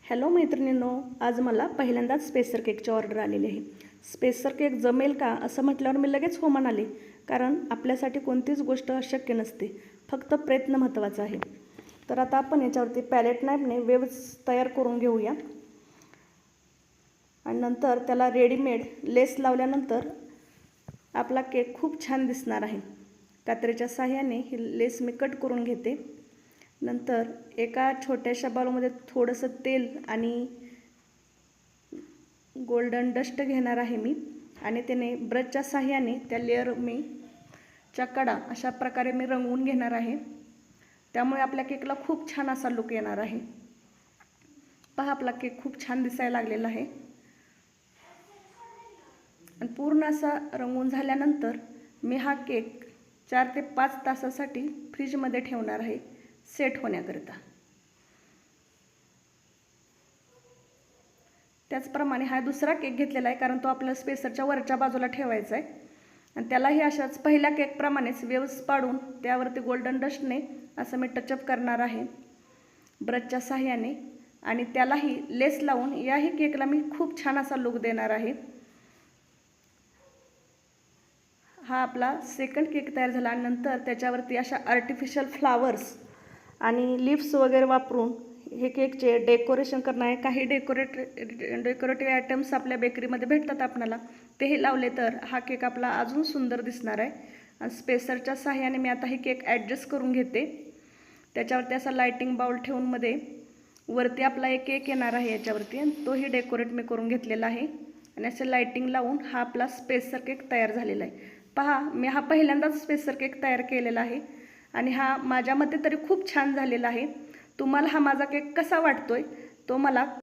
Hello मैत्रिणींनो, आज मला पहिल्यांदाच स्पेसर केकची ऑर्डर आलेली आहे. स्पेसर केक जमेल का असं म्हटल्यावर मी लगेच हो म्हणाले, कारण आपल्यासाठी कोणतीच गोष्ट अशक्य नसते, फक्त प्रयत्न महत्त्वाचा आहे. तर आता आपण याच्यावरती पॅलेट नाईफने वेव्स तयार करून घेऊया आणि नंतर त्याला रेडीमेड लेस लावल्यानंतर आपला केक खूप छान दिसणार आहे. कात्रीच्या साहाय्याने ही लेस मी कट करून घेते. नंतर एका छोट्याशा बाउलमध्ये थोडंसं तेल आणि गोल्डन डस्ट घेणार आहे मी आणि त्याने ब्रशच्या साहाय्याने त्या लेअर मी कडा अशा प्रकारे मी रंगवून घेणार आहे. त्यामुळे आपल्या केकला खूप छान असा लुक येणार आहे. पहा, आपला केक खूप छान दिसायला लागलेला आहे आणि पूर्ण असा रंगवून झाल्यानंतर मी हा केक 4 ते 5 तासासाठी फ्रीजमध्ये ठेवणार आहे सेट होण्याकरिता. त्याचप्रमाणे हा दुसरा केक घेतलेला आहे, कारण तो आपल्या स्पेसरच्या वरच्या बाजूला ठेवायचा आहे आणि त्यालाही अशाच पहिल्या केकप्रमाणेच वेव्स पाडून त्यावरती गोल्डन डस्टने असं मी टचअप करणार आहे ब्रशच्या साहाय्याने आणि त्यालाही लेस लावून याही केकला मी खूप छान असा लुक देणार आहे. हा आपला सेकंड केक तयार झाला आणि नंतर त्याच्यावरती अशा आर्टिफिशियल फ्लावर्स आणि लिप्स वगैरे वापरून हे केकचे डेकोरेशन करणार आहे. काही डेकोरेटिव्ह आयटम्स आपल्या बेकरीमध्ये भेटतात आपल्याला, तेही लावले तर हा केक आपला अजून सुंदर दिसणार आहे. आणि स्पेसरच्या साहाय्याने मी आता ही केक ॲडजस्ट करून घेते. त्याच्यावरती असा लाइटिंग बाउल ठेवून मध्ये वरती आपला एक केक येणार आहे याच्यावरती आणि तोही डेकोरेट मी करून घेतलेला आहे आणि असे लाइटिंग लावून हा आपला स्पेसर केक तयार झालेला आहे. पहा, मी हा पहिल्यांदाच स्पेसर केक तयार केलेला आहे आणि हा माझ्या मते तरी खूप छान झालेला आहे. तुम्हाला हा माझा केक कसा वाटतोय तो मला